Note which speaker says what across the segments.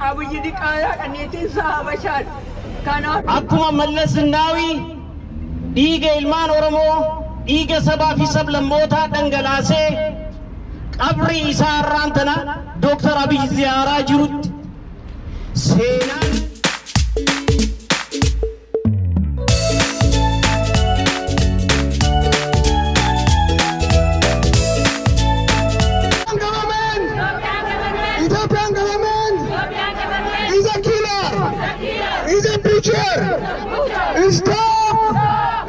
Speaker 1: Abiyi Diqaalaa kanneetiin sahabashaan kanaaf
Speaker 2: akkuma Mallas Zeenaawi dhiiga ilmaan Oromoo dhiiga sabaa fi sablammootaa dhangalaasee qabri isaa irraan tana Dr. Abiy ziyaaraa jirutti seenaan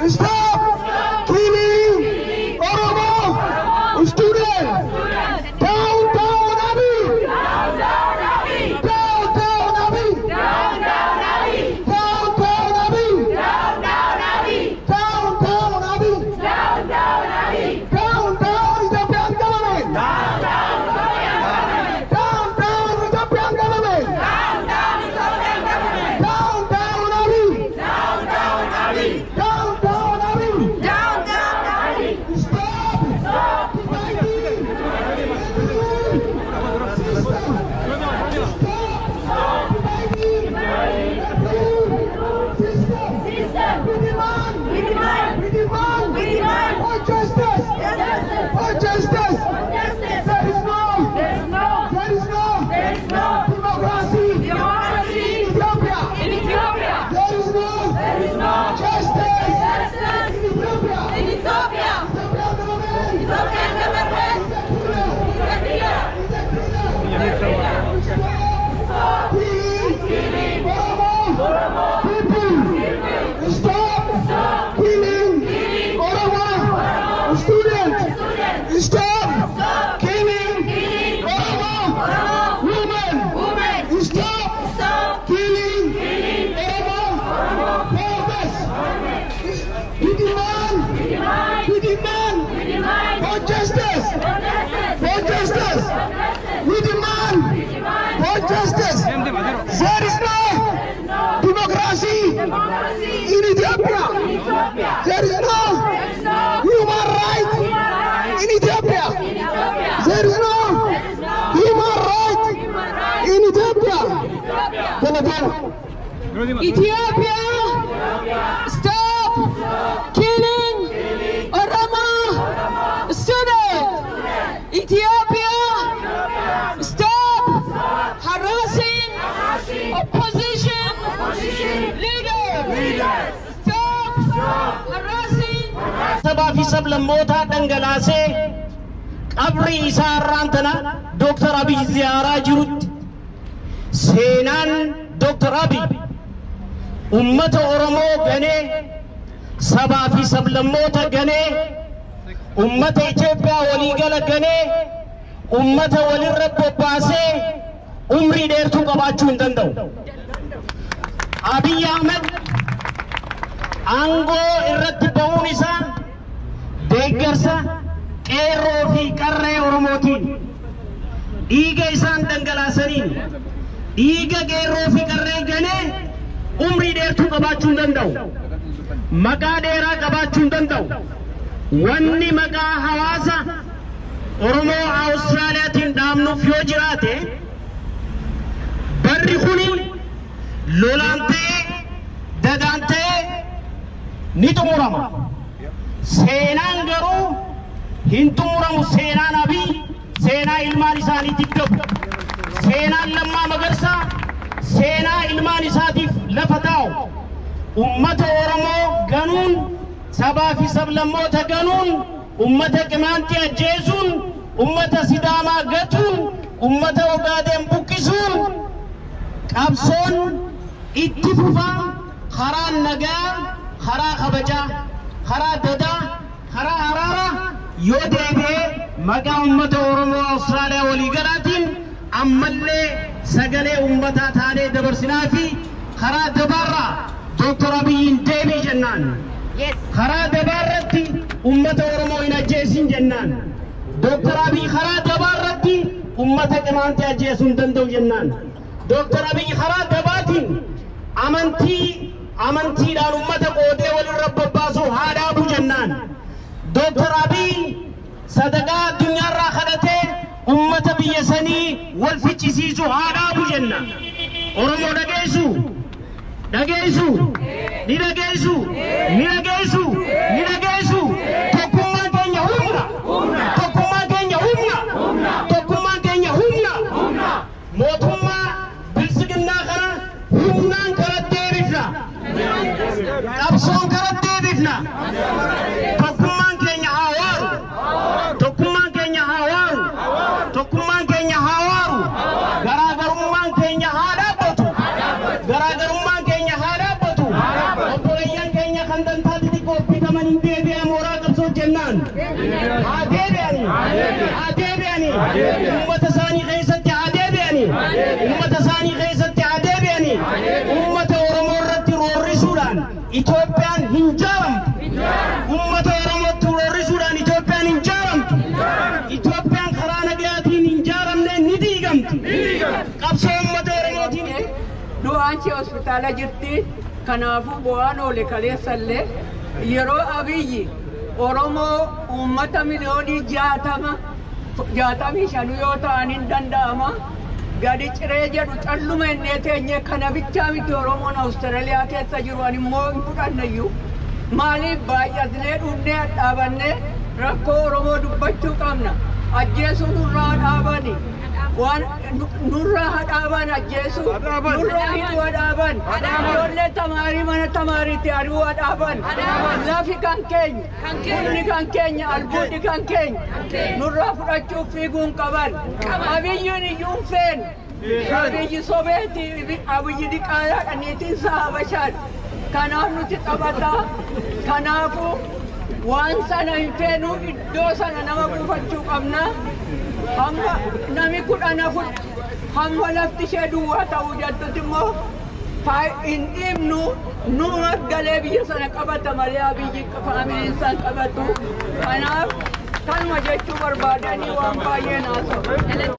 Speaker 3: Stop killing Oromo students. Down, down, Abiy. Down, down, Abiy. Down, down, Abiy. Down, down, Abiy. Down, down, Abiy. Down, down, Abiy. Down, down, Abiy. Down, down, Abiy. Down, down, Ethiopian government. Down, down, Ethiopian government. Down, down, Ethiopian government. Down, down, Ethiopian government. Down, down, Abiy. Down, down, Abiy. Down, down, Abiy. Down, down, Abiy. Stop! Stop! Fighting! Stop fighting! System! We demand! We demand! We demand! We demand! For justice! For justice! There is no! There is no! There is no! There is no! Democracy! Democracy! In Ethiopia! In Ethiopia! There is no! There is no! Justice! Justice! In Ethiopia! In Ethiopia! Ethiopian government! Ethiopian government! Stop killing Oromo people! Stop killing Oromo students! Stop killing Oromo women! Stop killing Oromo fathers! We demand for justice! For justice! We demand for justice! There is no democracy in Ethiopia! There is no human right in Ethiopia! There is no human right in Ethiopia!
Speaker 1: Ethiopia, stop killing Oromo students. Ethiopia, stop harassing opposition leaders. Stop harassing.
Speaker 2: sabaa fi sablammootaa dhangalaasee qabri isaa irraan tana Dr. Abiy ziyaaraa jirutti seenaan Dr. Abiy ummata Oromoo ganee sabaa fi sablammoota ganee ummata Itoophiyaa waliigala ganee ummata walirra bobbaasee umrii dheertuu qabaachuu hin danda'u. Abiyi Ahmed aangoo irratti ba'uun isaa deeggarsa qeerroo fi qarree Oromootiin dhiiga isaan dhangalaasaniin dhiiga qeerroo fi qarree ganee umrii dheertuu qabaachuu hin danda'u. Maqaa dheeraa qabaachuu hin danda'u. Wanni maqaa hawaasa Oromo Australiyaatiin dhaamnuuf yoo jiraate barri kuni lolaantee dagaantee ni xumurama. Seenaan garuu hin xumuramu. Seenaan Abiy seenaa ilmaan isaaniitiif ta'u. Seenaan Lammaa Magarsaa seenaa ilmaan isaatiif lafa taa'u. Ummata Oromoo ganuun sabaa fi sablammoota ganuun ummata Qimaantii ajjeesuun ummata Sidaamaa gatuun ummata Ogaadeen buqqisuun qabsoon itti fufaa karaa nagaa karaa kabajaa karaa dadaa karaa araaraa yoo deebi'ee maqaa ummata Oromoo Austraaliyaa waliigalaatiin ammallee sagalee ummataa taanee dabarsinaa fi karaa dabarraa Dr. Abiyyiin deebii jennaan. Karaa dabarratti ummata Oromoo hin ajjeesin jennaan. Dr. Abiy karaa dabarratti ummata Qimaantii ajjeesuu hin danda'u jennaan. Dr. Abiy karaa dabaatiin amantiidhaan ummata qoodee walirra bobbaasuu haa dhaabu jennaan. Dr. Abiy sadaqaa addunyaarraa kadhatee ummata biyya sanii wal fichisiisu haa dhaabu jenna. Oromoo dhageessu ni dhageessu tokkummaan keenya humna mootummaa bilisiginnaa kana humnaan karaa deebifna qabsoon karaa deebifna tokkummaan keenya haa waaru garaagarummaan keenya haa dhaabbatu obboleeyyan keenya kan dantaatti xiqqoo bitaman hin deebi'an mooraa qabsoo jennaan haa deebi'anii ummata isaanii keessatti haa deebi'anii ummata Oromoo irratti roorrisuudhaan Itoophiyaan hin jaaramtu ummata Oromootti roorrisuudhaan Itoophiyaan hin jaaramtu Itoophiyaan karaa nagayaatiin hin jaaramne ni diigamti qabsoo ummata Oromootiin
Speaker 1: du'aanchi hospitaala jirti kanaafuu bu'aan oole kaleessallee yeroo Abiyyi Oromoo ummata miliyoonii 65 yoo ta'an hin danda'ama gadi ciree jedhu calluma innee teenye kana bichaa miti Oromoon Awustiraaliyaa keessa jiru ani immoo hin fudhanneyyuu maaliif baay'atnee dhufnee dhaabanne rakkoo Oromoo dubbachuu qabna ajjeesuu nurraa dhaabani waan nurraa dhaaban ajjeesuu nurraa hidhuu dhaaban ijoollee tamaarii mana tamaariitti ari'uu dhaaban lafi kan keenya bunni kan keenya albuudni kan keenya nurraa fudhachuuf fiiguun qaban Abiyyiin iyyuu hin feene Abiyyi sobeeti Abiyyi diqaayaa dhaniitiin isaa Habashaan kanaaf nuti taphataa kanaafuu waan sana hin feenu iddoo sana nama buufachuu qabna hamma nami kudhan afur hamma lafti ishee duwwaa ta'uu jettutti immoo hin dhimnu nu galee biyya sana qabata malee Abiyyi faamiliin isaan qabatu kanaaf kanuma jechuu barbaadanii waan baay'ee naasa'u.